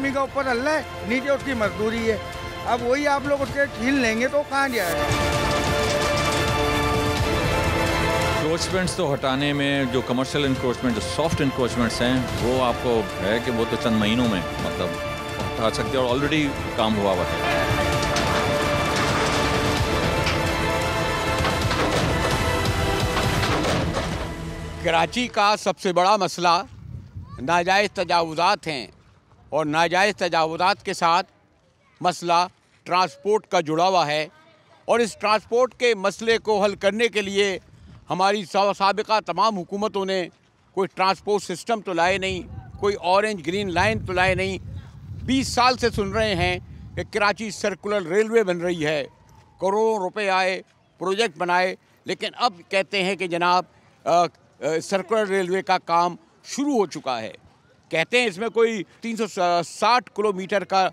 आदमी का ऊपर अल्लाह है, नीचे उसकी मजदूरी है। अब वही आप लोग उसके छीन लेंगे तो कहाँ जाएगा। इंक्रोचमेंट्स तो हटाने में जो कमर्शियल इंक्रोचमेंट, जो सॉफ्ट इंक्रोचमेंट्स हैं, वो आपको है कि वो तो चंद महीनों में मतलब हटा सकते हैं और ऑलरेडी काम हुआ हुआ है। कराची का सबसे बड़ा मसला नाजायज़ तजावुज़ात हैं और नाजायज़ तजावुज़ात के साथ मसला ट्रांसपोर्ट का जुड़ा हुआ है। और इस ट्रांसपोर्ट के मसले को हल करने के लिए हमारी साबिक़ा तमाम हुकूमतों ने कोई ट्रांसपोर्ट सिस्टम तो लाए नहीं, कोई ऑरेंज ग्रीन लाइन तो लाए नहीं। 20 साल से सुन रहे हैं कि कराची सर्कुलर रेलवे बन रही है, करोड़ों रुपए आए, प्रोजेक्ट बनाए, लेकिन अब कहते हैं कि जनाब सर्कुलर रेलवे का काम शुरू हो चुका है। कहते हैं इसमें कोई 360 किलोमीटर का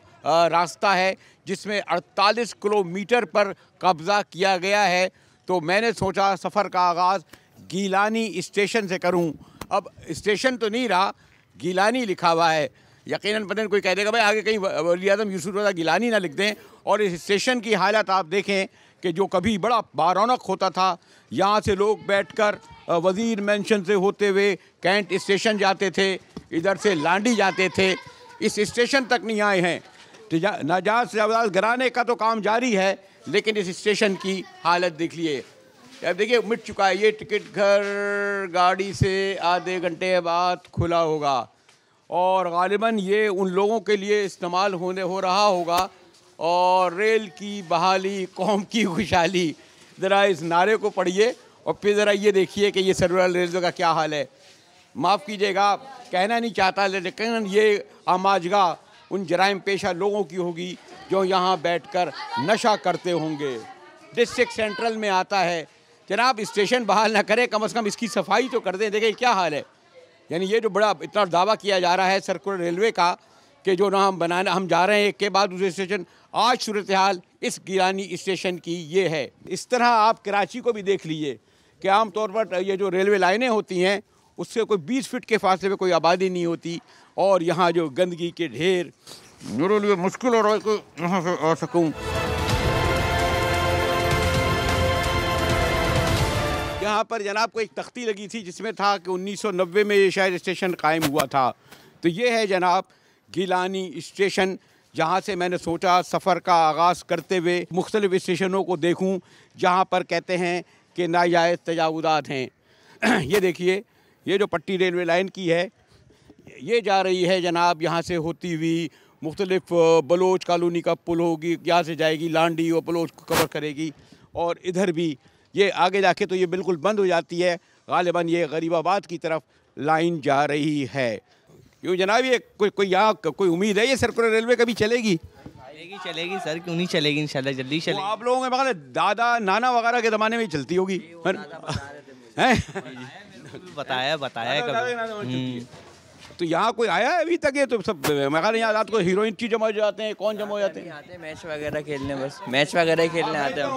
रास्ता है, जिसमें 48 किलोमीटर पर कब्ज़ा किया गया है। तो मैंने सोचा सफ़र का आगाज़ गीलानी स्टेशन से करूं। अब स्टेशन तो नहीं रहा, गीलानी लिखा हुआ है। यकीनन पता नहीं कोई कह देगा भाई आगे कहीं वली आज़म यूसुफ रज़ा गीलानी ना लिख दें। और इस स्टेशन की हालत आप देखें कि जो कभी बड़ा बारौनक होता था, यहाँ से लोग बैठकर वज़ीर मेंशन से होते हुए कैंट स्टेशन जाते थे, इधर से लांडी जाते थे, इस स्टेशन तक नहीं आए हैं। नाजायज़ तजावुज़ात गिराने का तो काम जारी है, लेकिन इस स्टेशन की हालत देख लिए। अब देखिए मिट चुका है। ये टिकट घर गाड़ी से आधे घंटे बाद खुला होगा और ग़ालिबन ये उन लोगों के लिए इस्तेमाल हो रहा होगा। और रेल की बहाली, कौम की खुशहाली, ज़रा इस नारे को पढ़िए और फिर ज़रा ये देखिए कि ये सर्कुलर रेलवे का क्या हाल है। माफ़ कीजिएगा, कहना नहीं चाहता, लेकिन ये आमाजगा उन जराइम पेशा लोगों की होगी जो यहाँ बैठकर नशा करते होंगे। डिस्ट्रिक्ट सेंट्रल में आता है। जनाब स्टेशन बहाल ना करें, कम से कम इसकी सफाई तो कर दें। देखिए क्या हाल है। यानी ये जो बड़ा इतना दावा किया जा रहा है सर्कुलर रेलवे का कि जो ना हम जा रहे हैं एक के बाद दूसरे स्टेशन, आज सूरत हाल इस गिलानी स्टेशन की ये है। इस तरह आप कराची को भी देख लीजिए कि आम तौर पर ये जो रेलवे लाइनें होती हैं उससे कोई 20 फीट के फासले में कोई आबादी नहीं होती। और यहाँ जो गंदगी के ढेर, मेरे लिए मुश्किल हो रहा है कि यहाँ से आ सकूँ। यहाँ पर जनाब को एक तख्ती लगी थी जिसमें था कि 1990 में ये शायद स्टेशन कायम हुआ था। तो ये है जनाब गिलानी स्टेशन, जहाँ से मैंने सोचा सफ़र का आगाज़ करते हुए मुख्तलिफ़ स्टेशनों को देखूँ जहाँ पर कहते हैं कि नाजायज़ तजावुज़ात हैं। ये देखिए, ये जो पट्टी रेलवे लाइन की है ये जा रही है जनाब यहाँ से होती हुई मुख्तलिफ़ बलोच कॉलोनी का पुल होगी, यहाँ से जाएगी लांडी और बलोच को कवर करेगी। और इधर भी ये आगे जाके तो ये बिल्कुल बंद हो जाती है। ग़ालिबन ये गरीबाबाद की तरफ लाइन जा रही है। क्यों जनाब, ये कोई यहाँ कोई उम्मीद है ये सर्कुलर रेलवे कभी चलेगी? चलेगी सर, क्यों नहीं चलेगी, इंशाल्लाह जल्दी चलेगी। तो आप लोगों में मतलब दादा नाना वगैरह के ज़माने में ही चलती होगी, हैं? बताया कभी। तो यहाँ कोई आया है अभी तक? ये तो सब मगर यहाँ रात को हीरोइन की जमा हो जाते हैं, कौन जमा हो जाते हैं? मैच वगैरह खेलने, बस मैच वगैरह खेलने आते हैं,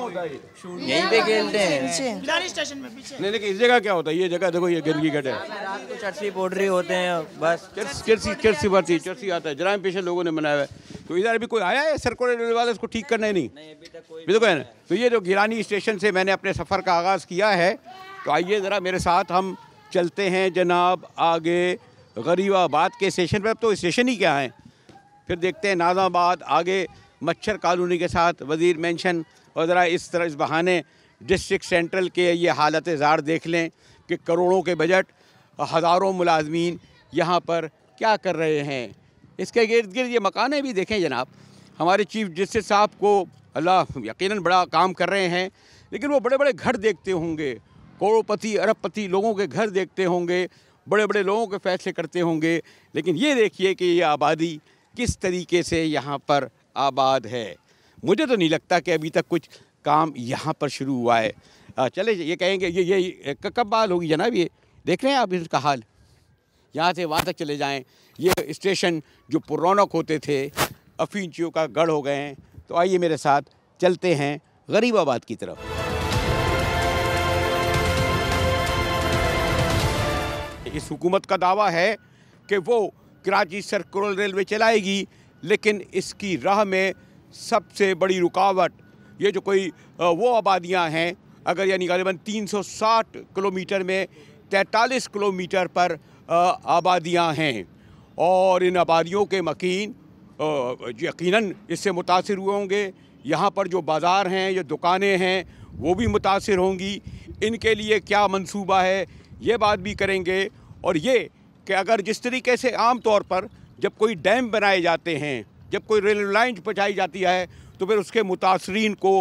यहीं पे खेलते हैं स्टेशन में पीछे। नहीं, लेकिन इस जगह क्या होता है? ये जगह देखो, ये गंदगी गट है। रात को चर्सी पोड्री होते हैं, बस चर्सी आता है, जराइम पेशा लोगों ने बनाया है। तो इधर अभी कोई आया है सर्कुलर रेलवे वाले इसको ठीक करना? नहीं अभी तक कोई भी तो है। तो ये जो गिलानी स्टेशन से मैंने अपने सफ़र का आगाज़ किया है, तो आइए ज़रा मेरे साथ हम चलते हैं जनाब आगे गरीबाबाद के स्टेशन पर। अब तो स्टेशन ही क्या है, फिर देखते हैं नाज़ाबाद, आगे मच्छर कॉलोनी के साथ वज़ीर मेंशन। और ज़रा इस तरह इस बहाने डिस्ट्रिक्ट सेंट्रल के ये हालत ज़ार देख लें कि करोड़ों के बजट, हज़ारों मुलाजमीन यहाँ पर क्या कर रहे हैं। इसके गिर्द गिर्द ये मकाने भी देखें जनाब। हमारे चीफ जस्टिस साहब को अल्लाह यकीनन बड़ा काम कर रहे हैं, लेकिन वो बड़े बड़े घर देखते होंगे, करोड़पति अरबपति लोगों के घर देखते होंगे, बड़े बड़े लोगों के फैसले करते होंगे। लेकिन ये देखिए कि ये आबादी किस तरीके से यहाँ पर आबाद है। मुझे तो नहीं लगता कि अभी तक कुछ काम यहाँ पर शुरू हुआ है। चले ये कहेंगे ये कब बहाल होगी जनाब? ये देख रहे हैं आप इसका हाल। यहाँ से वहाँ तक चले जाएं, ये स्टेशन जो पुरौनक होते थे अफींचियों का गढ़ हो गए हैं। तो आइए मेरे साथ चलते हैं गरीबाबाद की तरफ। इस हुकूमत का दावा है कि वो कराची सर्कुलर रेलवे चलाएगी, लेकिन इसकी राह में सबसे बड़ी रुकावट ये जो कोई वो आबादियाँ हैं, अगर यानी ग़ालिबन 360 किलोमीटर में 43 किलोमीटर पर आबादियाँ हैं और इन आबादियों के मकीन यकीनन इससे मुतासिर हुए होंगे। यहाँ पर जो बाज़ार हैं, ये दुकानें हैं, वो भी मुतासिर होंगी। इनके लिए क्या मंसूबा है ये बात भी करेंगे। और ये कि अगर जिस तरीके से आम तौर पर जब कोई डैम बनाए जाते हैं, जब कोई रेलवे लाइन पहुँचाई जाती है, तो फिर उसके मुतासरीन को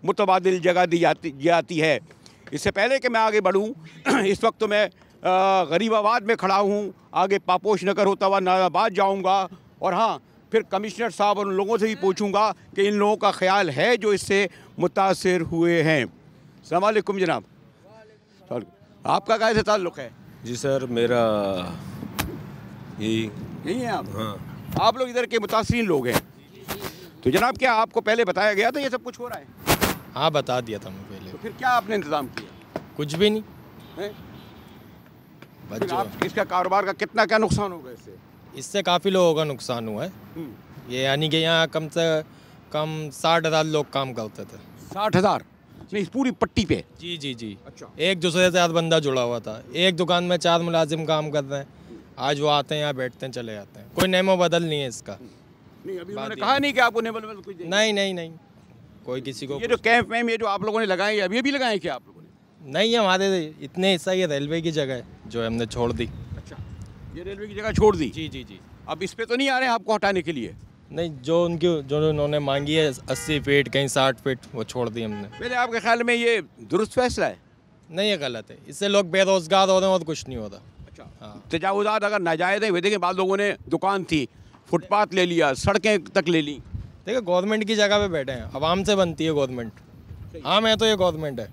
मुतबादिल जगह दी जाती है। इससे पहले कि मैं आगे बढ़ूँ, इस वक्त तो मैं गरीबाबाद में खड़ा हूँ, आगे पापोश नगर होता हुआ नाजाबाद जाऊँगा और हाँ फिर कमिश्नर साहब और उन लोगों से भी पूछूंगा कि इन लोगों का ख्याल है जो इससे मुतासिर हुए हैं। अस्सलाम वालेकुम जनाब, आपका कैसे ताल्लुक़ है? जी सर, मेरा यही है आप? हाँ। आप लोग इधर के मुतासिरीन लोग हैं। तो जनाब क्या आपको पहले बताया गया था ये सब कुछ हो रहा है? हाँ, बता दिया था मैं पहले। तो फिर क्या आपने इंतज़ाम किया? कुछ भी नहीं है? बच्चों आप इसका कारोबार का कितना क्या नुकसान होगा इससे? इससे काफ़ी लोगों का नुकसान हुआ है। ये यानी कि यहाँ कम से कम 60,000 लोग काम करते थे। 60,000? नहीं, इस पूरी पट्टी पे? जी जी जी। अच्छा। एक दूसरे से 8 बंदा जुड़ा हुआ था। एक दुकान में 4 मुलाजिम काम कर रहे हैं। आज वो आते हैं, यहाँ बैठते हैं, चले जाते हैं। कोई नेमो बदल नहीं है इसका। नहीं, अभी उन्होंने कहा नहीं कि आपको नेमो बदल कुछ देंगे? नहीं, कोई किसी को। ये जो कैंप में ये जो आप लोगों ने लगाए, अभी भी लगाए क्या आप लोगों ने? नहीं, हमारे इतने हिस्सा ये रेलवे की जगह है जो हमने छोड़ दी। अच्छा, ये रेलवे की जगह छोड़ दी? जी जी जी। अब इस पे तो नहीं आ रहे हैं आपको हटाने के लिए? नहीं, जो उन्होंने मांगी है 80 फीट, कहीं 60 फीट, वो छोड़ दी हमने। पहले आपके ख्याल में ये दुरुस्त फैसला है? नहीं, ये गलत है। इससे लोग बेरोजगार हो रहे हैं और कुछ नहीं होता। अच्छा, हाँ। तजावुज़ात अगर नाजायज़ है, वे देखें बाद लोगों ने दुकान थी, फुटपाथ ले लिया, सड़कें तक ले ली। देखिए, गवर्नमेंट की जगह पे बैठे हैं, आवाम से बनती है गवर्नमेंट। आम है तो ये गवर्नमेंट है,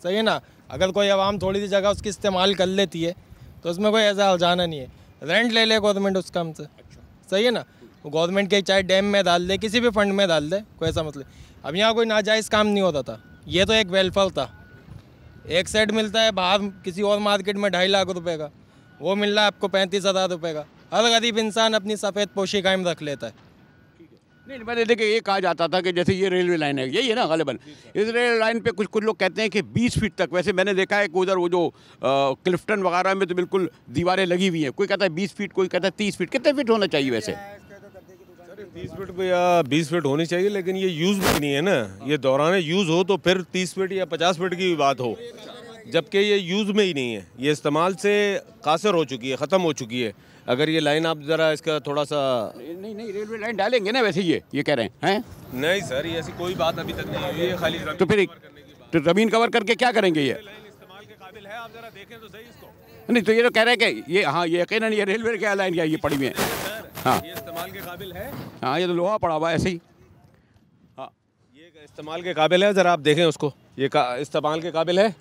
सही है ना। अगर कोई आवाम थोड़ी सी जगह उसकी इस्तेमाल कर लेती है तो उसमें कोई ऐसा हर्जाना नहीं है। रेंट ले ले गवर्नमेंट उसका हमसे, सही है ना। गवर्नमेंट के चाहे डैम में डाल दे, किसी भी फंड में डाल दे, कोई ऐसा मतलब। अब यहाँ कोई नाजायज़ काम नहीं होता था। ये तो एक वेलफेयर था। एक सेट मिलता है बाहर किसी और मार्केट में 2.5 लाख रुपए का, वो मिल रहा है आपको 35,000 रुपये का। हर गरीब इंसान अपनी सफ़ेद पोशी कायम रख लेता है। नहीं, मैंने देखिए ये कहा जाता था कि जैसे ये रेलवे लाइन है, यही है ना ग़ालिबन, इस रेलवे लाइन पे कुछ लोग कहते हैं कि 20 फीट तक, वैसे मैंने देखा है कि उधर वो जो क्लिफ्टन वगैरह में तो बिल्कुल दीवारें लगी हुई हैं। कोई कहता है 20 फीट, कोई कहता है 30 फीट। कितने फीट होना चाहिए वैसे? 30 फीट या 20 फीट होनी चाहिए, लेकिन ये यूज़ भी नहीं है ना। ये दौरान यूज़ हो तो फिर 30 फीट या 50 फीट की बात हो, जबकि ये यूज़ में ही नहीं है। ये इस्तेमाल से कासर हो चुकी है, ख़त्म हो चुकी है। अगर ये लाइन आप ज़रा इसका थोड़ा सा नहीं रेलवे लाइन डालेंगे ना वैसे, ये कह रहे हैं? नहीं सर, ये ऐसी कोई बात अभी तक नहीं हुई है। खाली तो फिर तो ज़मीन कवर करके क्या करेंगे? ये इस्तेमाल के काबिल है, आप ज़रा देखें तो सही इसको। नहीं, तो ये तो कह रहे हैं कि ये, हाँ, ये यकीनन ये रेलवे क्या लाइन क्या ये पड़ी हुई है? हाँ, ये इस्तेमाल के काबिल है। हाँ, ये तो लोहा पड़ा हुआ है ऐसे ही। हाँ, ये इस्तेमाल के काबिल है, ज़रा आप देखें उसको। ये इस्तेमाल के काबिल है।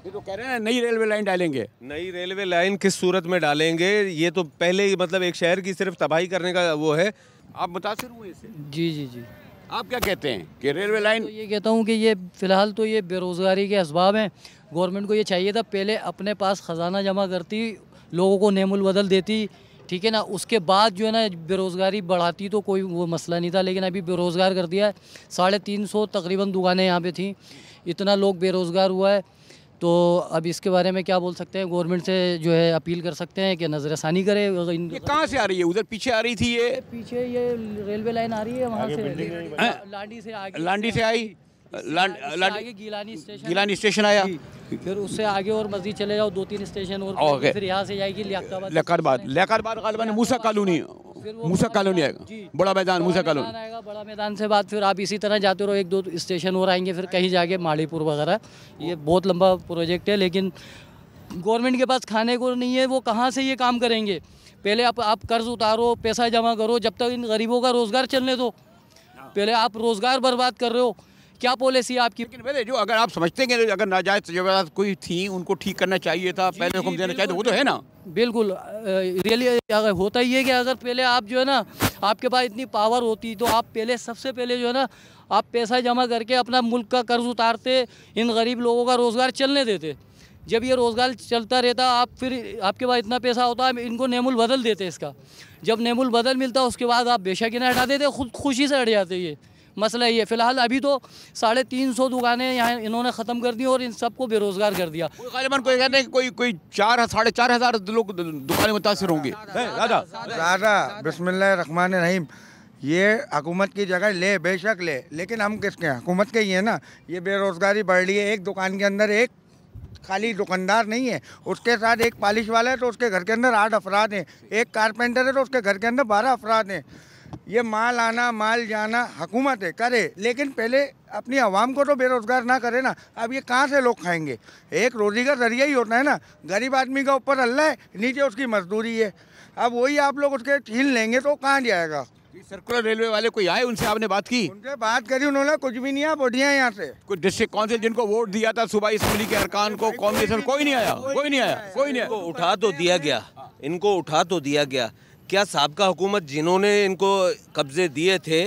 ये तो कह रहे हैं नई रेलवे लाइन डालेंगे। नई रेलवे लाइन किस सूरत में डालेंगे? ये तो पहले ही मतलब एक शहर की सिर्फ तबाही करने का वो है। आप मुतासिर हुए इससे? जी जी जी। आप क्या कहते हैं कि रेलवे लाइन? तो ये कहता हूँ कि ये फ़िलहाल तो ये बेरोज़गारी के असबाब हैं। गवर्नमेंट को ये चाहिए था पहले अपने पास ख़जाना जमा करती, लोगों को नेमुल बदल देती, ठीक है ना। उसके बाद जो है ना बेरोज़गारी बढ़ाती तो कोई वो मसला नहीं था। लेकिन अभी बेरोज़गार कर दिया है। 350 तकरीबन दुकानें यहाँ पे थी, इतना लोग बेरोज़गार हुआ है। तो अब इसके बारे में क्या बोल सकते हैं? गवर्नमेंट से जो है अपील कर सकते हैं कि नज़रसानी करे। ये कहाँ से आ रही है? उधर पीछे आ रही थी ये पीछे ये रेलवे लाइन आ रही है वहाँ से, लांडी से आगे, लांडी से आई, आगे गिलानी स्टेशन आया, फिर उससे आगे और मस्जिद चले जाओ 2-3 स्टेशन और, फिर यहाँ से जाएगी लियाकतबाद ग़ालिबन मूसा कॉलोनी आएगा, बड़ा मैदान मूसा कॉलोनी आएगा। बड़ा मैदान से बाद फिर आप इसी तरह जाते रहो, 1-2 स्टेशन और आएंगे, फिर कहीं जाके माड़ीपुर वगैरह। ये बहुत लंबा प्रोजेक्ट है, लेकिन गवर्नमेंट के पास खाने को नहीं है, वो कहाँ से ये काम करेंगे? पहले आप कर्ज उतारो, पैसा जमा करो, जब तक इन गरीबों का रोज़गार चलने दो। पहले आप रोज़गार बर्बाद कर रहे हो, क्या पॉलिसी है आपकी? लेकिन वैसे जो अगर आप समझते हैं कि अगर नाजायज़ तजव्वुज़ात कोई थी उनको ठीक करना चाहिए था, पहले हुक्म देना चाहिए था, वो तो है ना। बिल्कुल रियली अगर होता ही है कि अगर पहले आप जो है ना, आपके पास इतनी पावर होती तो आप पहले सबसे पहले जो है ना आप पैसा जमा करके अपना मुल्क का कर्ज उतारते, इन गरीब लोगों का रोज़गार चलने देते। जब ये रोज़गार चलता रहता आप फिर आपके पास इतना पैसा होता है, इनको नेमुल बदल देते इसका। जब नेमुल बदल मिलता उसके बाद आप बेशक इन्हें हटा देते, खुद खुशी से हट जाते। ये मसला ये फ़िलहाल अभी तो 350 दुकानें यहाँ इन्होंने ख़त्म कर दी और इन सबको बेरोज़गार कर दिया। गालिबन कोई कहते हैं कि कोई 4,500 लोग दुकानें मुतासिर होंगे ज़्यादा। बिस्मिल्लाहिर्रहमानिर्रहीम। ये हुकूमत की जगह ले, बेशक ले, लेकिन हम किसके हैं? हुकूमत के ही है ना। ये बेरोज़गारी बढ़ रही है, एक दुकान के अंदर एक खाली दुकानदार नहीं है, उसके साथ एक पालिश वाला है तो उसके घर के अंदर 8 अफराद हैं, एक कारपेंटर है तो उसके घर के अंदर 12 अफराद हैं। ये माल आना माल जाना हुकूमत है करे, लेकिन पहले अपनी आवाम को तो बेरोज़गार ना करे ना। अब ये कहाँ से लोग खाएंगे? एक रोज़ी का ज़रिया ही होता है ना। गरीब आदमी का ऊपर अल्लाह है, नीचे उसकी मजदूरी है। अब वही आप लोग उसके छीन लेंगे तो कहाँ जाएगा? सर्कुलर रेलवे वाले कोई आए, उनसे आपने बात की? उनसे बात करी, उन्होंने कुछ भी नहीं। आप उठिए यहाँ से। कोई डिस्ट्रिक्ट काउंसिल जिनको वोट दिया था सूबाई असम्बली के अरकान को, कॉम्बिनेशन, कोई नहीं आया, कोई नहीं आया, कोई नहीं आया। उठा तो दिया गया, इनको उठा तो दिया गया। क्या साबका हुकूमत जिन्होंने इनको कब्जे दिए थे,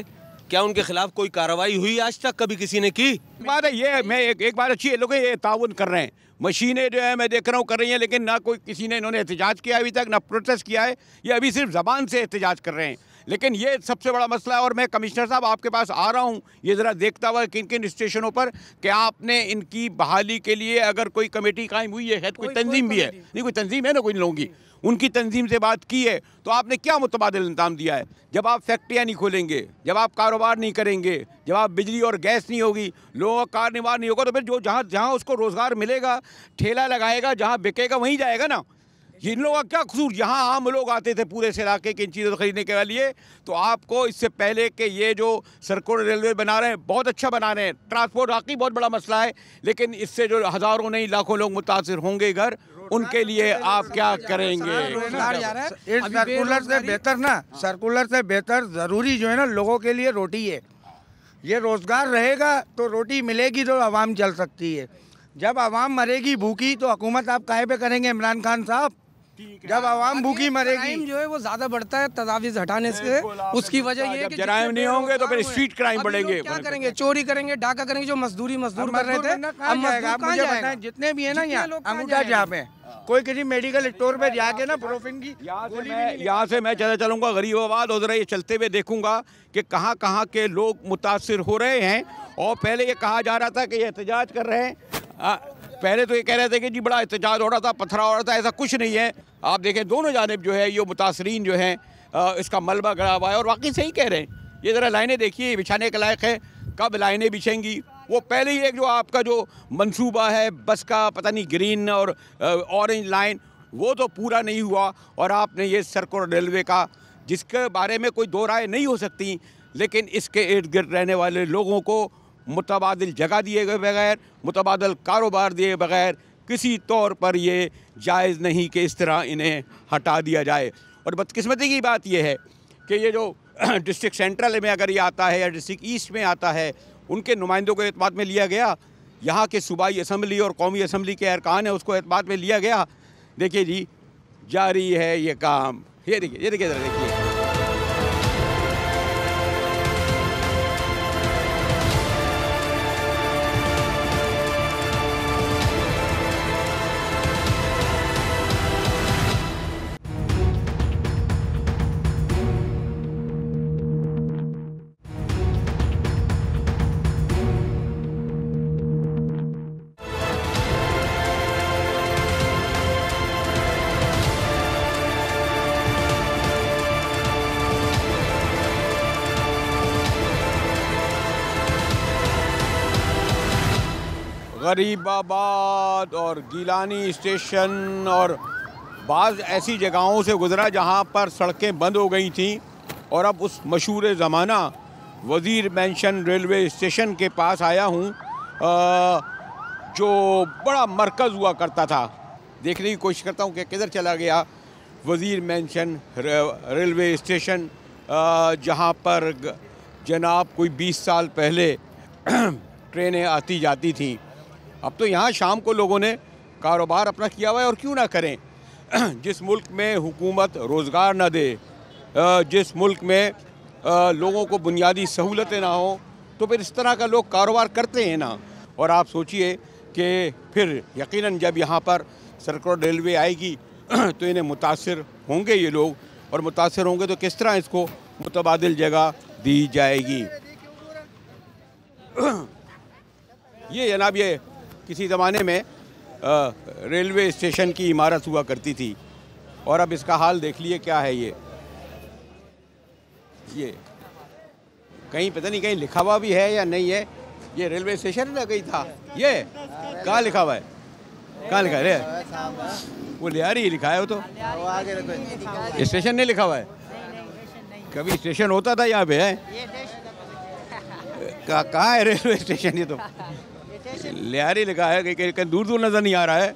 क्या उनके खिलाफ कोई कार्रवाई हुई आज तक? कभी किसी ने की? बात है ये, मैं एक बात अच्छी है, लोग ये ताउन कर रहे हैं, मशीनें जो है मैं देख रहा हूँ कर रही हैं, लेकिन ना कोई किसी ने इन्होंने एहतजाज किया अभी तक, ना प्रोटेस्ट किया है। ये अभी सिर्फ ज़बान से एहतजाज कर रहे हैं, लेकिन ये सबसे बड़ा मसला है। और मैं कमिश्नर साहब आपके पास आ रहा हूँ ये ज़रा देखता हुआ किन किन स्टेशनों पर कि आपने इनकी बहाली के लिए अगर कोई कमेटी कायम हुई है, कोई तंजीम भी है, नहीं कोई तंजीम है ना कोई लोगों की, उनकी तंजीम से बात की है तो आपने क्या मुतबादिल इंतजाम दिया है? जब आप फैक्ट्रियाँ नहीं खोलेंगे, जब आप कारोबार नहीं करेंगे, जब आप बिजली और गैस नहीं होगी, लोगों का कार निवार नहीं होगा, तो फिर जो जहाँ उसको रोज़गार मिलेगा, ठेला लगाएगा, जहाँ बिकेगा वहीं जाएगा ना। इन लोगों का क्या कसूर? यहाँ आम लोग आते थे पूरे से इलाके की इन चीज़ों को खरीदने के लिए। तो आपको इससे पहले कि ये जो सर्कुलर रेलवे बना रहे हैं बहुत अच्छा बना रहे हैं, ट्रांसपोर्ट वाकई बहुत बड़ा मसला है, लेकिन इससे जो हज़ारों नहीं लाखों लोग मुतासिर होंगे घर, उनके लिए आप क्या करेंगे? इस सर्कुलर से बेहतर ना, सर्कुलर से बेहतर ज़रूरी जो है ना लोगों के लिए रोटी है। ये रोज़गार रहेगा तो रोटी मिलेगी तो आवाम चल सकती है। जब आवाम मरेगी भूखी तो हुकूमत आप काहे पे करेंगे इमरान खान साहब? जब आवाम भूखी मरेगी, क्राइम जो है वो ज्यादा बढ़ता है तजावीज़ हटाने से। उसकी वजह ये है कि जराइम नहीं होंगे तो फिर स्ट्रीट क्राइम बढ़ेंगे। क्या करेंगे? चोरी करेंगे, डाका करेंगे, जो मजदूर कर रहे थे। अब मुझे बताएं, जितने भी है ना यहाँ अंगूठा छाप है, कोई किसी मेडिकल स्टोर पे जाके ना प्रोफिन की यहाँ से मैं चलूँगा गरीबाबाद और ये चलते हुए देखूंगा कि कहाँ कहाँ के लोग मुतासिर हो रहे हैं। और पहले ये कहा जा रहा था कि ये एहतजाज कर रहे हैं, पहले तो ये कह रहे थे कि जी बड़ा एहतजाज हो रहा था, पथराव हो रहा था, ऐसा कुछ नहीं है। आप देखें दोनों जानिब जो है ये मुतासरीन जो हैं इसका मलबा गड़ा हुआ है और वाकई सही कह रहे हैं। ये ज़रा लाइनें देखिए, बिछाने के लायक है। कब लाइनें बिछेंगी? वो पहले ही एक जो आपका जो मंसूबा है बस का, पता नहीं ग्रीन और ऑरेंज लाइन, वो तो पूरा नहीं हुआ। और आपने ये सर्कुलर रेलवे का, जिसके बारे में कोई दो राय नहीं हो सकती, लेकिन इसके इर्द गिर्द रहने वाले लोगों को मुतबादिल जगह दिए गए बगैर, मुतबादिल कारोबार दिए बगैर किसी तौर पर ये जायज़ नहीं कि इस तरह इन्हें हटा दिया जाए। और बदकिस्मती की बात यह है कि ये जो डिस्ट्रिक्ट सेंट्रल में अगर ये आता है या डिस्ट्रिक्ट ईस्ट में आता है, उनके नुमाइंदों को एतमाद में लिया गया, यहाँ के सूबाई असम्बली और कौमी असम्बली के अरकान है उसको एतमाद में लिया गया। देखिए जी जारी है ये काम, ये देखिए देखिए। गरीबाबाद और गीलानी स्टेशन और बाज़ ऐसी जगहों से गुज़रा जहां पर सड़कें बंद हो गई थीं, और अब उस मशहूर ज़माना वज़ीर मेंशन रेलवे स्टेशन के पास आया हूं, जो बड़ा मरकज़ हुआ करता था। देखने की कोशिश करता हूं कि किधर चला गया वज़ीर मेंशन रेलवे स्टेशन, जहां पर जनाब कोई 20 साल पहले ट्रेनें आती जाती थीं। अब तो यहाँ शाम को लोगों ने कारोबार अपना किया हुआ है, और क्यों ना करें। जिस मुल्क में हुकूमत रोज़गार ना दे, जिस मुल्क में लोगों को बुनियादी सहूलतें ना हो, तो फिर इस तरह का लोग कारोबार करते हैं ना। और आप सोचिए कि फिर यकीनन जब यहाँ पर सर्कुलर रेलवे आएगी तो इन्हें मुतासिर होंगे ये लोग, और मुतासिर होंगे तो किस तरह इसको मुतबादिल जगह दी जाएगी। ये जनाब ये किसी ज़माने में रेलवे स्टेशन की इमारत हुआ करती थी, और अब इसका हाल देख लिए क्या है। ये कहीं पता नहीं कहीं लिखा हुआ भी है या नहीं है। ये रेलवे स्टेशन ना कहीं था, ये कहाँ लिखा हुआ है, कहाँ लिखा है? वो लियारी ही लिखा है, वो तो स्टेशन नहीं लिखा हुआ है। कभी स्टेशन होता था यहाँ पे, है कहाँ है रेलवे स्टेशन? ये तो लियारी लिखा है, कहीं दूर दूर नजर नहीं आ रहा है।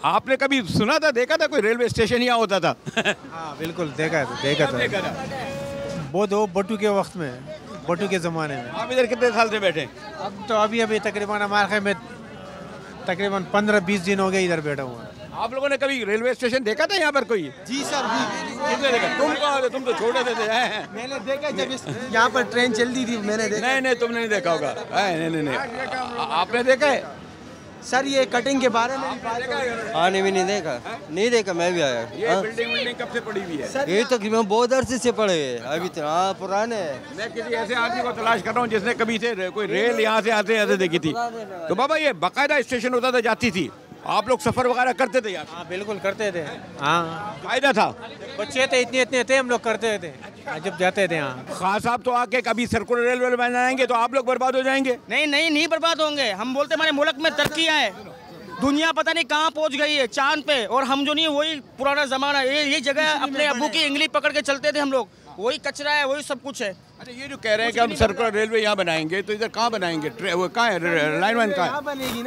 आपने कभी सुना था, देखा था कोई रेलवे स्टेशन यहाँ होता था? हाँ बिल्कुल देखा था। बहुत वो बटू के वक्त में, बटू के ज़माने में। आप इधर कितने साल से बैठे? अब तो अभी तकरीबन हमारे ख्याल में तकरीबन 15-20 दिन हो गए इधर बैठा हुआ। आप लोगों ने कभी रेलवे स्टेशन देखा था यहाँ पर कोई? जी सर, किसने देखा? तुम कहाँ थे? तुम तो छोटे थे। मैंने देखा जब यहाँ पर ट्रेन चलती थी, मैंने देखा। नहीं तुमने नहीं देखा होगा। नहीं आपने देखा है सर? ये कटिंग के बारे में हाँ नहीं नहीं देखा मैं भी आया। ये बिल्डिंग कब से पड़ी हुई है? ये तकरीबन बहुत अरसे से पड़े हुए, अभी तो हाँ पुराने। मैं किसी ऐसे आदमी को तलाश कर रहा हूँ जिसने कभी से कोई रेल यहाँ से आते देखी थी। तो बाबा ये बाकायदा स्टेशन होता था, जाती थी, आप लोग सफर वगैरह करते थे यार? हाँ बिल्कुल करते थे। हाँ फायदा था। बच्चे थे इतने थे, हम लोग करते थे जब जाते थे। हाँ खास साहब तो आके कभी सर्कुलर रेलवे बनाएंगे तो आप लोग बर्बाद हो जाएंगे। नहीं बर्बाद होंगे। हम बोलते हमारे मुल्क में तरक्की है, दुनिया पता नहीं कहाँ पहुँच गई है, चांद पे, और हम जो नहीं वही पुराना जमाना। ये जगह अपने अब्बू की इंगली पकड़ के चलते थे हम लोग, वही कचरा है, वही सब कुछ है। अच्छा ये जो कह रहे हैं कि हम सर्कुलर रेलवे यहाँ बनाएंगे, तो इधर कहाँ बनाएंगे? वो कहाँ है लाइन? वाइन कहाँ है?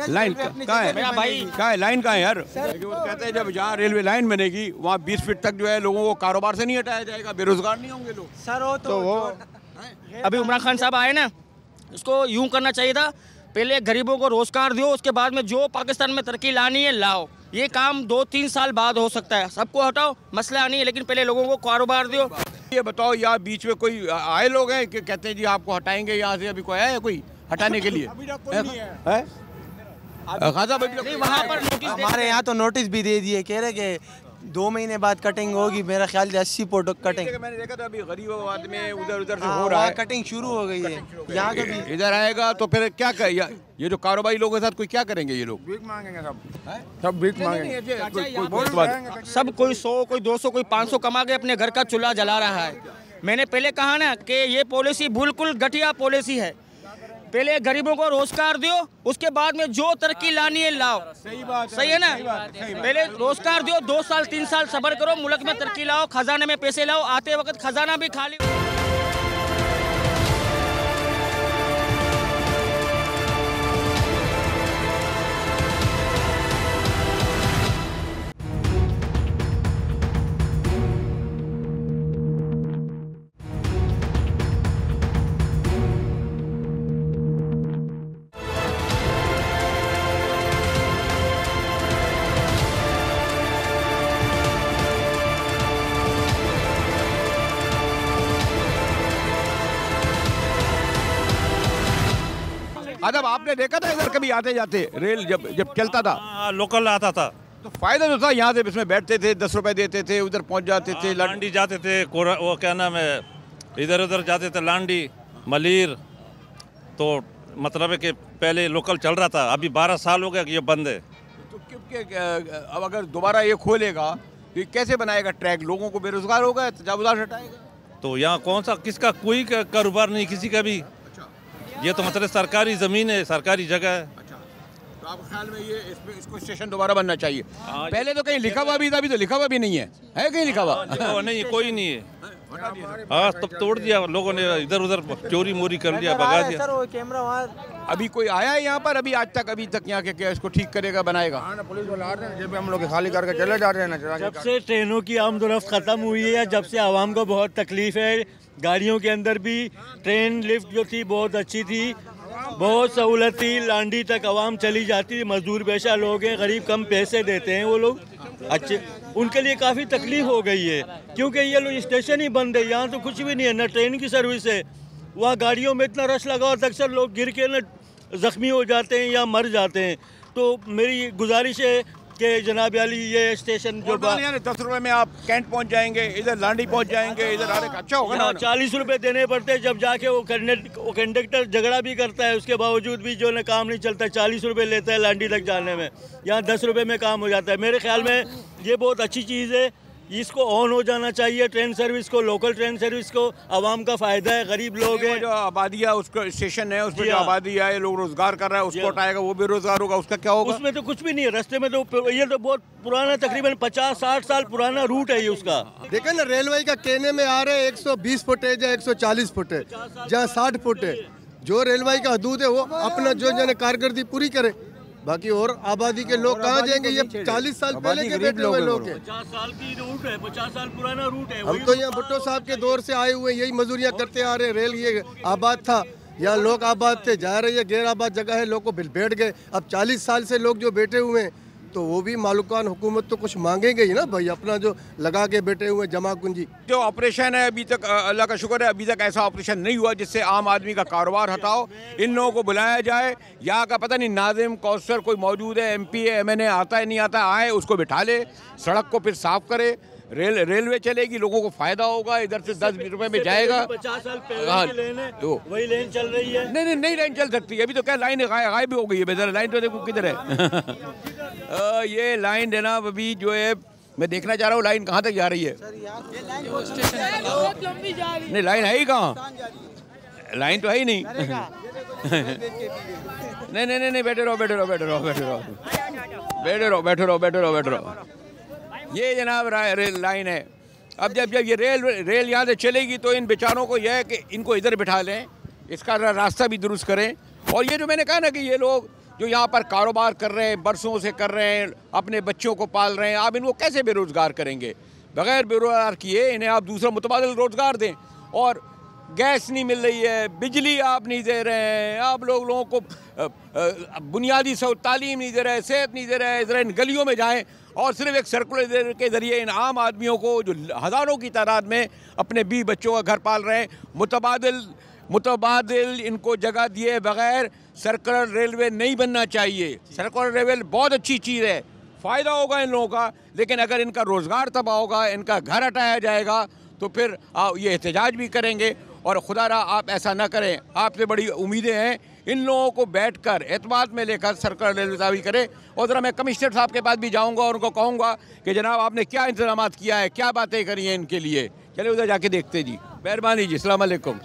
लाइन कहाँ है भाई? कहाँ है लाइन? कहाँ है यार? वो कहते हैं जब जहाँ रेलवे लाइन बनेगी वहाँ 20 फीट तक जो है लोगों को कारोबार से नहीं हटाया जाएगा, बेरोजगार नहीं होंगे लोग। सर वो अभी इमरान खान साहब आए ना, उसको यूं करना चाहिए था, पहले गरीबों को रोजगार दो, उसके बाद में जो पाकिस्तान में तरक्की लानी है लाओ। ये काम 2-3 साल बाद हो सकता है, सबको हटाओ मसला नहीं है, लेकिन पहले लोगों को कारोबार दो। ये बताओ यहाँ बीच में कोई आए लोग हैं कि कहते हैं जी आपको हटाएंगे यहाँ से? अभी कोई आया है कोई हटाने के लिए? वहाँ पर हमारे यहाँ तो नोटिस भी दे दिए, कह रहे कि 2 महीने बाद कटिंग होगी। मेरा ख्याल 80 फुट कटिंग। मैंने देखा था अभी गरीबाबाद में उधर से हो रहा है, कटिंग शुरू हो गई है। यहाँ कभी इधर आएगा तो फिर क्या कर, ये जो कारोबारी लोगों के साथ कोई क्या करेंगे? ये लोग भीख मांगेंगे, सब भीख मांगेंगे। सब कोई 100 कोई 200 कोई 500 कमा के अपने घर का चूल्हा जला रहा है। मैंने पहले कहा ना कि ये पॉलिसी बिल्कुल घटिया पॉलिसी है। पहले गरीबों को रोजगार दो, उसके बाद में जो तरक्की लानी है लाओ। सही है ना? पहले रोजगार दो, 2 साल 3 साल सब्र करो, मुल्क में तरक्की लाओ, खजाने में पैसे लाओ। आते वक्त खजाना भी खाली। अदब आपने देखा था इधर कभी आते जाते रेल जब चलता था? लोकल आता था तो फायदा तो था, यहाँ से इसमें बैठते थे, 10 रुपए देते थे, उधर पहुँच जाते थे, लांडी जाते थे, वो क्या नाम है, इधर उधर जाते थे, लांडी मलीर। तो मतलब है कि पहले लोकल चल रहा था, अभी 12 साल हो गया कि ये बंद है। तो अब अगर दोबारा ये खोलेगा तो कैसे बनाएगा ट्रैक? लोगों को बेरोजगार होगा, तजावुज़ात हटाएगा? तो यहाँ कौन सा किसका कोई कारोबार नहीं किसी का भी। ये तो मतलब सरकारी ज़मीन है, सरकारी जगह है। तो आप ख्याल में ये इसको स्टेशन दोबारा बनना चाहिए? पहले तो कहीं लिखा हुआ भी था, अभी तो लिखा हुआ भी नहीं है कहीं लिखा हुआ? नहीं कोई नहीं है। हाँ तब तोड़ दिया लोगों ने, इधर उधर चोरी मोरी कर लिया, भगा दिया। सर वो कैमरा वहाँ अभी कोई आया है यहाँ पर अभी अभी तक यहाँ के क्या इसको ठीक करेगा, बनाएगा? पुलिस वाले आ रहे हैं, जब हम लोग खाली करके चले जा रहे हैं ना। जब से ट्रेनों की आमदोरफ्त ख़त्म हुई है, जब से आवाम को बहुत तकलीफ है, गाड़ियों के अंदर भी ट्रेन लिफ्ट जो थी बहुत अच्छी थी, बहुत सहूलत थी, लांडी तक आवाम चली जाती, मजदूर पेशा लोग हैं, गरीब कम पैसे देते हैं वो लोग, अच्छे उनके लिए काफ़ी तकलीफ हो गई है, क्योंकि ये लोग स्टेशन ही बंद है, यहाँ तो कुछ भी नहीं है, ना ट्रेन की सर्विस है, वहाँ गाड़ियों में इतना रश लगा और अक्सर लोग गिर के ना ज़ख्मी हो जाते हैं या मर जाते हैं। तो मेरी गुजारिश है कि जनाब वाली ये स्टेशन जो 10 रुपए में आप कैंट पहुंच जाएंगे, इधर लांडी पहुंच जाएंगे, इधर आने का अच्छा होगा ना। 40 रुपए देने पड़ते हैं, जब जाके वो कंडक्टर झगड़ा भी करता है, उसके बावजूद भी जो है काम नहीं चलता। 40 रुपए लेता है लांडी तक जाने में, यहाँ 10 रुपए में काम हो जाता है। मेरे ख्याल में ये बहुत अच्छी चीज़ है, इसको ऑन हो जाना चाहिए ट्रेन सर्विस को, लोकल ट्रेन सर्विस को। आवाम का फ़ायदा है, गरीब लोग हैं। जो आबादी है उसका स्टेशन है, उसमें जो आबादी है, लोग रोजगार कर रहा है, उसको उठाएगा, वो बेरोजगार होगा, उसका क्या होगा? उसमें तो कुछ भी नहीं है रास्ते में। तो ये तो बहुत पुराना, तकरीबन 50-60 साल पुराना रूट है ये उसका। देखें ना, रेलवे का कहने में आ रहे 120 फुट है या 140 फुट है, जहाँ 60 फुट है। जो रेलवे का हदूद है वो अपना जो कारकर्दगी पूरी करे, बाकी और आबादी के लोग कहाँ जाएंगे? ये 40 साल पहले के बैठे हुए लोग हैं। 50 साल की रूट है, 50 साल पुराना रूट है। हम तो यहाँ भुट्टो साहब के दौर से आए हुए, यही मजदूरियाँ करते आ रहे हैं। रेल ये आबाद था, यहाँ लोग आबाद थे, जा रहे हैं गैर आबाद जगह है, लोग को बैठ गए। अब 40 साल से लोग जो बैठे हुए हैं, तो वो भी मालूकान हुकूमत तो कुछ मांगेंगे ही ना भाई, अपना जो लगा के बैठे हुए जमा पूंजी। जो ऑपरेशन है अभी तक, अल्लाह का शुक्र है, अभी तक ऐसा ऑपरेशन नहीं हुआ जिससे आम आदमी का कारोबार हटाओ। इन लोगों को बुलाया जाए, यहाँ का पता नहीं नाजिम कौंसलर कोई मौजूद है, MP है, MNA आता है नहीं आता, आए उसको बिठा ले, सड़क को फिर साफ करे, रेलवे चलेगी, लोगों को फायदा होगा। इधर से 10 रुपए में जाएगा। 50 साल पहले की लेन है, वही लेन चल रही है। नहीं लाइन चल सकती है। अभी तो क्या लाइन गायब हो गई है, बेहतर लाइन तो देखो किधर है। ये लाइन जनाब अभी जो है, मैं देखना चाह रहा हूँ लाइन कहाँ तक जा रही है। नहीं लाइन है ही कहाँ, लाइन तो है ही नहीं। नहीं बैठे रहो। ये जनाब रेल लाइन है। अब जब ये रेल यहाँ से चलेगी तो इन बेचारों को यह है कि इनको इधर बिठा लें, इसका रास्ता भी दुरुस्त करें। और ये जो मैंने कहा ना कि ये लोग जो यहाँ पर कारोबार कर रहे हैं, बरसों से कर रहे हैं, अपने बच्चों को पाल रहे हैं, आप इनको कैसे बेरोज़गार करेंगे? बग़ैर बेरोज़गार किए इन्हें आप दूसरा मुतबादिल रोज़गार दें। और गैस नहीं मिल रही है, बिजली आप नहीं दे रहे हैं, आप लोगों को बुनियादी तालीम नहीं दे रहे, सेहत नहीं दे रहे। ज़रा इन गलियों में जाएँ और सिर्फ एक सर्कुलर के ज़रिए इन आम आदमियों को जो हज़ारों की तादाद में अपने बीवी बच्चों का घर पाल रहे हैं, मुतबादिल इनको जगह दिए बग़ैर सर्कुलर रेलवे नहीं बनना चाहिए। सर्कुलर रेलवे बहुत अच्छी चीज़ है, फ़ायदा होगा इन लोगों का, लेकिन अगर इनका रोज़गार तबाह होगा, इनका घर हटाया जाएगा, तो फिर ये एहतजाज भी करेंगे। और खुदारा आप ऐसा ना करें, आपसे बड़ी उम्मीदें हैं। इन लोगों को बैठकर एतमाद में लेकर सर्कुलर रेलवे तावी करें। और ज़रा मैं कमिश्नर साहब के पास भी जाऊंगा और उनको कहूँगा कि जनाब आपने क्या इंतजाम किया है, क्या बातें करी हैं इनके लिए। चलिए उधर जाके देखते जी। मेहरबानी जी, अस्सलाम वालेकुम।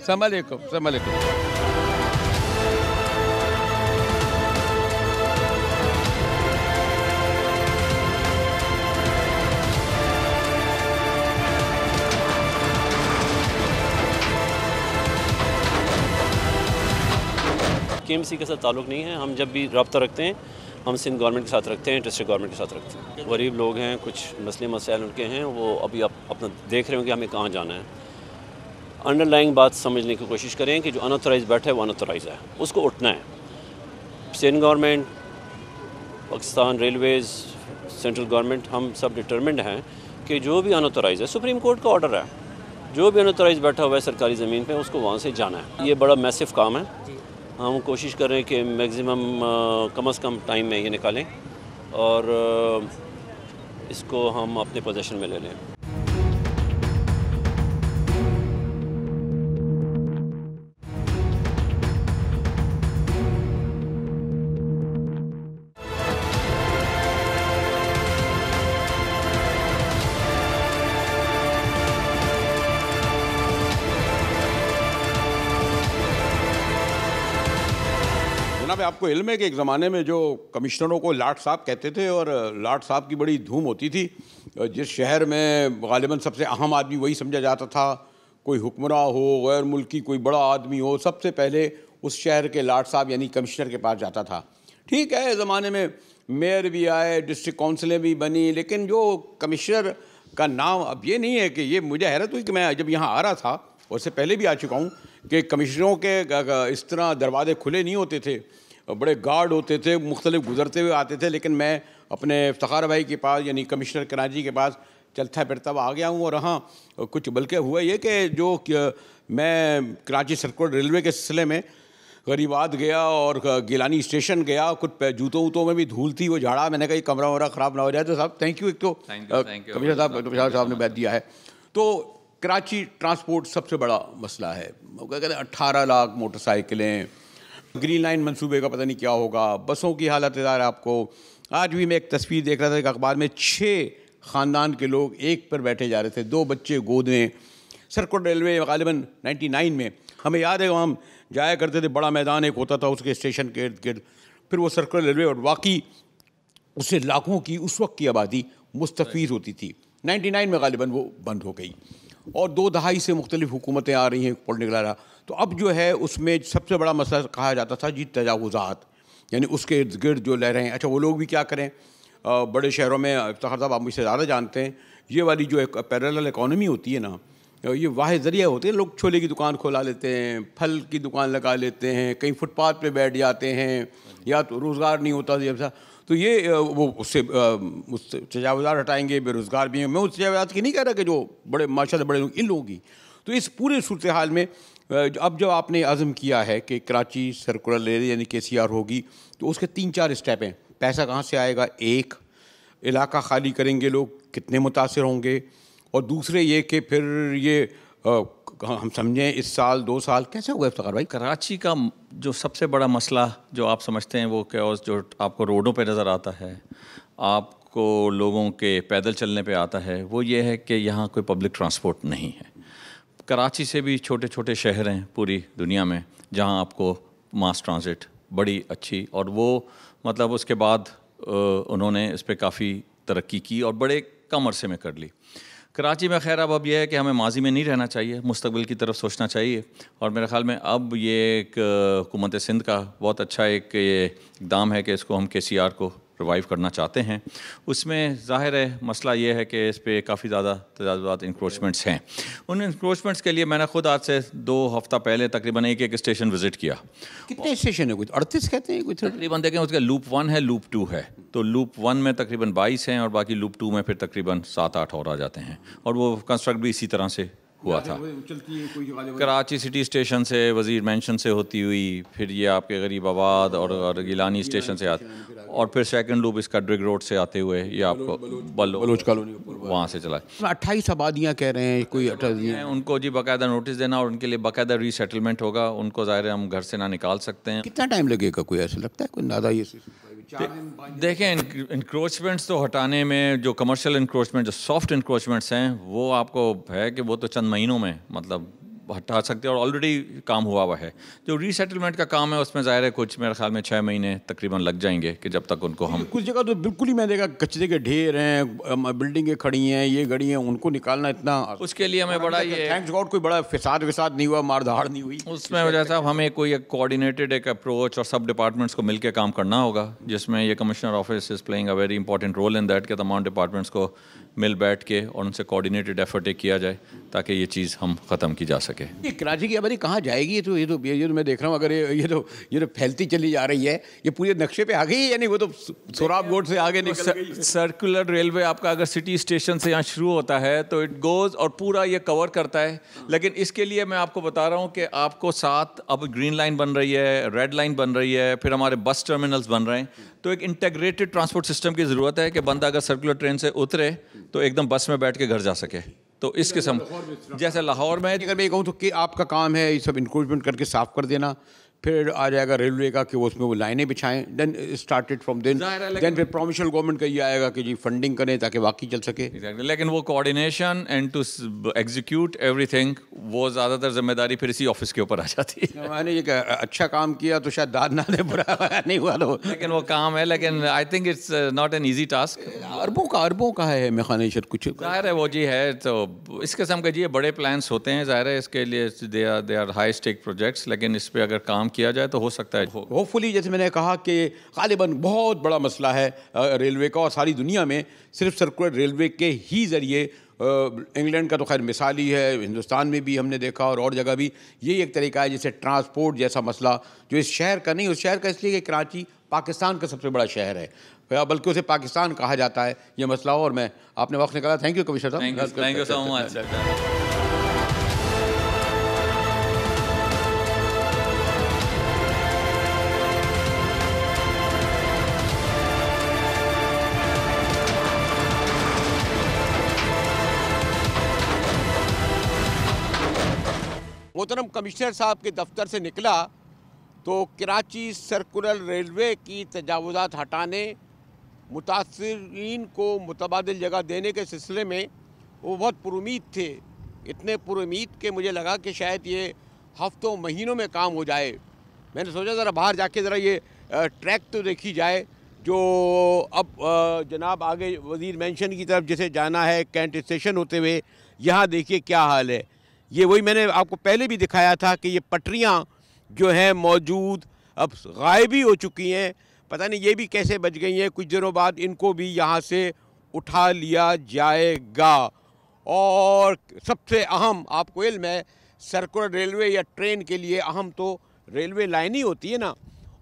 KMC के साथ ताल्लुक़ नहीं है। हम जब भी रब्ता रखते हैं, हम सिंध गवर्नमेंट के साथ रखते हैं, डिस्ट्रिक्ट गवर्नमेंट के साथ रखते हैं। गरीब लोग हैं, कुछ मसले मसाइल उनके हैं, वो अभी अपना देख रहे हो कि हमें कहाँ जाना है। अंडरलाइंग बात समझने की कोशिश करें कि जो अनऑथराइज बैठा है वो अनऑथराइज है, उसको उठना है। Sindh government, Pakistan Railways, central government, हम सब डिटर्मिंड हैं कि जो भी अनऑथराइज है, सुप्रीम कोर्ट का ऑर्डर है, जो भी अनऑथराइज बैठा हुआ है सरकारी ज़मीन पर, उसको वहाँ से जाना है। ये बड़ा मैसिव काम है। हम कोशिश कर रहे हैं कि मैक्सिमम कम से कम टाइम में ये निकालें और इसको हम अपने पोजीशन में ले लें। आपको इल्म है कि एक ज़माने में जो कमिश्नरों को लाट साहब कहते थे और लाट साहब की बड़ी धूम होती थी। जिस शहर में गालिबन सबसे अहम आदमी वही समझा जाता था, कोई हुक्मरां हो, गैर मुल्की कोई बड़ा आदमी हो, सबसे पहले उस शहर के लाट साहब यानी कमिश्नर के पास जाता था। ठीक है, ज़माने में मेयर भी आए, डिस्ट्रिक्ट काउंसिलें भी बनी, लेकिन जो कमिश्नर का नाम अब ये नहीं है कि ये मुझे हैरत हुई कि मैं जब यहाँ आ रहा था, और उससे पहले भी आ चुका हूँ, कि कमिश्नरों के इस तरह दरवाजे खुले नहीं होते थे, बड़े गार्ड होते थे, मुख्तलिफ गुजरते हुए आते थे। लेकिन मैं अपने इफ्तिखार भाई के पास यानी कमिश्नर कराची के पास चलता फिरता आ गया हूँ। और हाँ, कुछ बल्कि हुआ ये कि जो मैं कराची सर्कुलर रेलवे के सिलसिले में गरीबात गया और गिलानी स्टेशन गया, कुछ जूतों वूतों में भी धूल थी, वो झाड़ा। मैंने कहा कमरा वमरा ख़राब ना हो जाए। तो साहब थैंक यू, एक तो कमिश्नर साहब ने बैठ दिया है। तो कराची ट्रांसपोर्ट सबसे बड़ा मसला है। वो कहते हैं 18 लाख मोटरसाइकिलें, ग्रीन लाइन मंसूबे का पता नहीं क्या होगा, बसों की हालत है आपको। आज भी मैं एक तस्वीर देख रहा था एक अखबार में, 6 ख़ानदान के लोग एक पर बैठे जा रहे थे, 2 बच्चे गोद में। सर्कुलर रेलवे गालिबन 99 में हमें याद है, हम जाया करते थे, बड़ा मैदान एक होता था उसके स्टेशन के इर्द गिर्द, फिर वो सर्कुलर रेलवे, और वाकई उससे लाखों की उस वक्त की आबादी मुस्तफ़ीज़ होती थी। 99 में गालिबन वो बंद हो गई और 2 दहाई से मुख्तलिफ हुकूमतें आ रही हैं, पॉलिटिकल आ रहा। तो अब जो है उसमें सबसे बड़ा मसला कहा जाता था जी तजावुज़ात, यानी उसके इर्द गिर्द जो लह रहे हैं। अच्छा वो लोग भी क्या करें, बड़े शहरों में इफ्तिखार साहब आप मुझसे ज़्यादा जानते हैं, ये वाली जो एक पैरेलल इकॉनमी होती है ना, ये वाहिद ज़रिया होते हैं। लोग छोले की दुकान खोला लेते हैं, फल की दुकान लगा लेते हैं, कहीं फुटपाथ पे बैठ जाते हैं, या तो रोज़गार नहीं होता जैसा। तो ये वो उससे तजावुज़ात हटाएंगे, बेरोज़गार भी हैं। मैं उस तजावुज़ात की नहीं कह रहा कि जो बड़े माशाल्लाह बड़े लोग, इन लोगों की। तो इस पूरे सूरत हाल में अब जब आपने आज़म किया है कि कराची सर्कुलर रेलवे यानी KCR होगी, तो उसके 3-4 स्टेप हैं। पैसा कहाँ से आएगा, एक इलाका खाली करेंगे लोग, कितने मुतासिर होंगे, और दूसरे ये कि फिर ये हम समझें इस साल 2 साल कैसे होगा इफ्तिखार भाई? कराची का जो सबसे बड़ा मसला जो आप समझते हैं वो कैओस जो आपको रोडों पे नज़र आता है, आपको लोगों के पैदल चलने पे आता है, वो ये है कि यहाँ कोई पब्लिक ट्रांसपोर्ट नहीं है। कराची से भी छोटे छोटे शहर हैं पूरी दुनिया में जहाँ आपको मास ट्रांजिट बड़ी अच्छी, और वो मतलब उसके बाद उन्होंने इस पर काफ़ी तरक्की की और बड़े कम अरसे में कर ली। कराची में खैर अब यह है कि हमें माजी में नहीं रहना चाहिए, मुस्तकबिल की तरफ सोचना चाहिए। और मेरे ख़्याल में अब ये एक हुकूमत सिंध का बहुत अच्छा एक ये इक़दाम है कि इसको हम KCR को रिवाइव करना चाहते हैं। उसमें ज़ाहिर है मसला ये है कि इस पर काफ़ी ज़्यादा तजावुज़ात इंक्रोचमेंट्स हैं। उन इंक्रोचमेंट्स के लिए मैंने खुद आज से 2 हफ़्ता पहले तकरीबन एक स्टेशन विज़िट किया। कितने स्टेशन है? कुछ 38 कहते हैं कुछ तकरीबन। देखें उसका लूप 1 है, लूप 2 है। तो लूप 1 में तकरीबन 22 हैं और बाकी लूप 2 में फिर तकरीबन 7-8 और आ जाते हैं। और वो कंस्ट्रक्ट भी इसी तरह से हुआ था। कराची सिटी स्टेशन से, वज़ीर मेंशन से होती हुई, फिर ये आपके गरीबाबाद और गिलानी स्टेशन से आते, और फिर सेकंड लूप इसका ड्रिग रोड से आते हुए ये आपको बलोच कॉलोनी वहाँ से चला। 28 आबादियाँ कह रहे हैं, कोई 28 उनको जी बाकायदा नोटिस देना और उनके लिए बाकायदा रीसेटलमेंट होगा। उनको ज़ाहिर हम घर से ना निकाल सकते हैं। कितना टाइम लगेगा, कोई ऐसा लगता है कोई अंदाज़ा? ये देखें इंक्रोचमेंट्स तो हटाने में, जो कमर्शियल इंक्रोचमेंट, जो सॉफ्ट इंक्रोचमेंट्स हैं, वो आपको है कि वो तो चंद महीनों में मतलब हटा सकते हैं और ऑलरेडी काम हुआ हुआ है। जो रीसेटलमेंट का काम है उसमें ज़ाहिर है कुछ मेरे ख्याल में 6 महीने तकरीबन लग जाएंगे कि जब तक उनको हम। कुछ जगह तो बिल्कुल ही मैं देखा कचरे के ढेर हैं, बिल्डिंगें खड़ी हैं, ये गड़ी हैं, उनको निकालना इतना, उसके लिए हमें बड़ा ये थैंक्स गॉड कोई बड़ा फिसाद नहीं हुआ, मारधाड़ नहीं हुई। उसमें वजह से हमें कोई एक कोऑर्डिनेटेड एक अप्रोच और सब डिपार्टमेंट्स को मिलकर काम करना होगा, जिसमें ये commissioner office is playing a very important role in that, कि तमाम डिपार्टमेंट्स को मिल बैठ के और उनसे कोऑर्डिनेटेड एफर्ट किया जाए ताकि ये चीज़ हम ख़त्म की जा सके। ये कराची की आबादी कहाँ जाएगी? ये तो मैं देख रहा हूँ, अगर ये तो फैलती चली जा रही है, ये पूरे नक्शे पे आ गई है, यानी वो तो सोराब रोड से आगे निकल गई। सर्कुलर रेलवे आपका अगर सिटी स्टेशन से यहाँ शुरू होता है तो इट गोज़ और पूरा ये कवर करता है। लेकिन इसके लिए मैं आपको बता रहा हूँ कि आपको साथ अब ग्रीन लाइन बन रही है, रेड लाइन बन रही है, फिर हमारे बस टर्मिनल्स बन रहे हैं। तो एक इंटीग्रेटेड ट्रांसपोर्ट सिस्टम की ज़रूरत है कि बंदा अगर सर्कुलर ट्रेन से उतरे तो एकदम बस में बैठ के घर जा सके। तो इस किस्म, जैसे लाहौर में अगर मैं कहूँ तो कि आपका काम है ये सब इंक्रोचमेंट करके साफ़ कर देना, फिर आ जाएगा रेलवे का कि वो उसमें वो लाइनें बिछाएं, देन स्टार्टेड फ्रॉम देन फिर प्रोविंशियल गवर्नमेंट का ये आएगा कि जी फंडिंग करें ताकि वाकई चल सके। लेकिन वो coordination and to execute everything, वो ज़्यादातर जिम्मेदारी फिर इसी ऑफिस के ऊपर आ जाती है। मैंने ये अच्छा काम किया तो शायद दाद ना दे, बुरा नहीं हुआ तो, लेकिन वो काम है। लेकिन I think it's not an easy task. अरबों का है मेखानिशत कुछ, ज़ाहिर है वो जी है। तो इस किस्म के जी बड़े प्लान्स होते हैं, ज़ाहिर है इसके लिए they are high stake projects, लेकिन इस पर अगर काम किया जाए तो हो सकता है। होपफुली जैसे मैंने कहा कि गालिबन बहुत बड़ा मसला है रेलवे का, और सारी दुनिया में सिर्फ सर्कुलर रेलवे के ही ज़रिए, इंग्लैंड का तो खैर मिसाल ही है, हिंदुस्तान में भी हमने देखा और जगह भी यही एक तरीका है। जैसे ट्रांसपोर्ट जैसा मसला जो इस शहर का नहीं, उस शहर का इसलिए कि कराची पाकिस्तान का सबसे बड़ा शहर है, बल्कि उसे पाकिस्तान कहा जाता है, ये मसला हो। और मैं आपने वक्त निकाला, थैंक यू कमिश्नर साहब, थैंक यू सो मच। मोहतरम कमिश्नर साहब के दफ्तर से निकला तो कराची सर्कुलर रेलवे की तजावुज़ात हटाने, मुतासिरीन को मुतबादिल जगह देने के सिलसिले में वो बहुत पुरुमीद थे। इतने पुरुमीद के मुझे लगा कि शायद ये हफ्तों महीनों में काम हो जाए। मैंने सोचा ज़रा बाहर जाके ज़रा ये ट्रैक तो देखी जाए जो अब जनाब आगे वज़ीर मेंशन की तरफ जैसे जाना है कैंट स्टेशन होते हुए, यहाँ देखिए क्या हाल है। ये वही मैंने आपको पहले भी दिखाया था कि ये पटरियाँ जो हैं मौजूद अब गायब ही हो चुकी हैं। पता नहीं ये भी कैसे बच गई हैं। कुछ दिनों बाद इनको भी यहाँ से उठा लिया जाएगा। और सबसे अहम, आपको इल्म है, सर्कुलर रेलवे या ट्रेन के लिए अहम तो रेलवे लाइन ही होती है ना।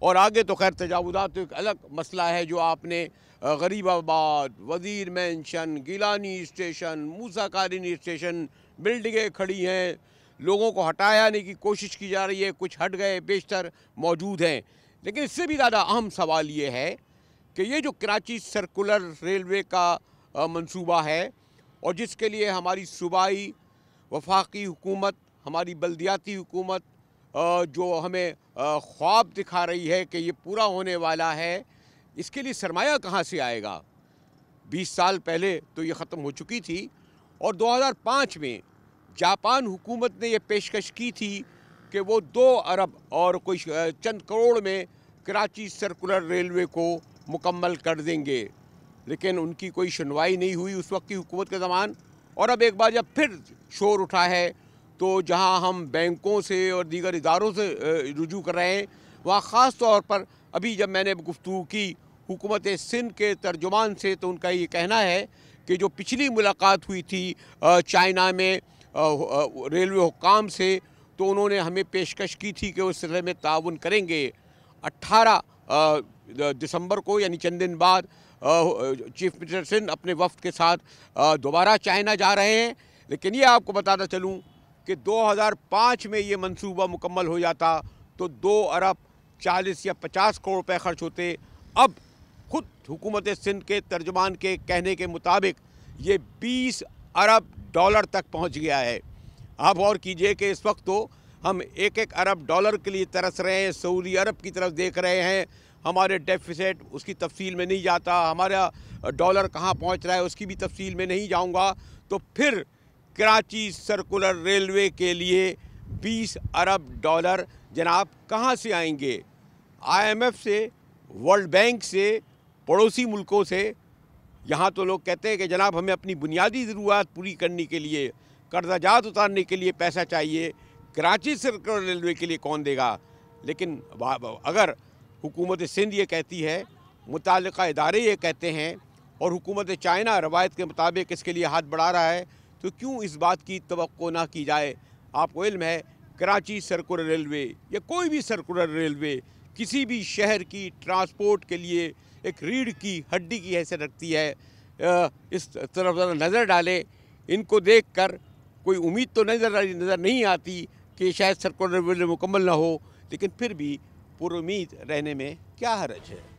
और आगे तो खैर तजावुज़ात तो एक अलग मसला है जो आपने गरीबाबाद, वज़ीर मेंशन, गिलानी स्टेशन, मूसा कालीनी स्टेशन, बिल्डिंगें खड़ी हैं, लोगों को हटाने की कोशिश की जा रही है, कुछ हट गए, बेशतर मौजूद हैं। लेकिन इससे भी ज़्यादा अहम सवाल ये है कि ये जो कराची सर्कुलर रेलवे का मंसूबा है और जिसके लिए हमारी सूबाई वफाकी हुकूमत, हमारी बल्दियाती हुकूमत जो हमें ख्वाब दिखा रही है कि ये पूरा होने वाला है, इसके लिए सरमाया कहाँ से आएगा। 20 साल पहले तो ये ख़त्म हो चुकी थी और 2005 में जापान हुकूमत ने ये पेशकश की थी कि वो 2 अरब और कोई चंद करोड़ में कराची सर्कुलर रेलवे को मुकम्मल कर देंगे। लेकिन उनकी कोई सुनवाई नहीं हुई उस वक्त की हुकूमत के ज़मान। और अब एक बार जब फिर शोर उठा है तो जहां हम बैंकों से और दीगर इदारों से रुजू कर रहे हैं, वहाँ ख़ास तौर पर अभी जब मैंने गुफ्तगू की हुकूमत सिंध के तर्जुमान से तो उनका ये कहना है कि जो पिछली मुलाकात हुई थी चाइना में रेलवे हुक्काम से, तो उन्होंने हमें पेशकश की थी कि उस सिलसिले में ताउन करेंगे। 18 दिसंबर को यानी चंद दिन बाद चीफ मिनिस्टर सिंध अपने वफ्द के साथ दोबारा चाइना जा रहे हैं। लेकिन ये आपको बताता चलूँ कि 2005 में ये मंसूबा मुकम्मल हो जाता तो 2 अरब 40 या 50 करोड़ रुपए खर्च होते। अब खुद हुकूमत सिंध के तर्जुमान के कहने के मुताबिक ये 20 अरब डॉलर तक पहुंच गया है। आप गौर कीजिए कि इस वक्त तो हम 1-1 अरब डॉलर के लिए तरस रहे हैं, सऊदी अरब की तरफ देख रहे हैं। हमारे डेफिसिट उसकी तफसील में नहीं जाता, हमारा डॉलर कहाँ पहुंच रहा है उसकी भी तफसील में नहीं जाऊंगा। तो फिर कराची सर्कुलर रेलवे के लिए 20 अरब डॉलर जनाब कहाँ से आएंगे? IMF से, वर्ल्ड बैंक से, पड़ोसी मुल्कों से। यहाँ तो लोग कहते हैं कि जनाब हमें अपनी बुनियादी ज़रूरत पूरी करने के लिए, कर्जाजात उतारने के लिए पैसा चाहिए, कराची सर्कुलर रेलवे के लिए कौन देगा? लेकिन अगर हुकूमत सिंध ये कहती है, मुताल्लिक़ा इदारे ये कहते हैं और हुकूमत चाइना रवायत के मुताबिक इसके लिए हाथ बढ़ा रहा है, तो क्यों इस बात की तवक्को ना की जाए? आपको इल्म है कराची सर्कुलर रेलवे या कोई भी सर्कुलर रेलवे किसी भी शहर की ट्रांसपोर्ट के लिए एक रीढ़ की हड्डी की हैसियत रखती है। इस तरफ नज़र डालें, इनको देखकर कोई उम्मीद तो नज़र नहीं आती कि शायद सर्कुलर रेलवे मुकम्मल ना हो, लेकिन फिर भी पुरुमीद रहने में क्या हर्ज है।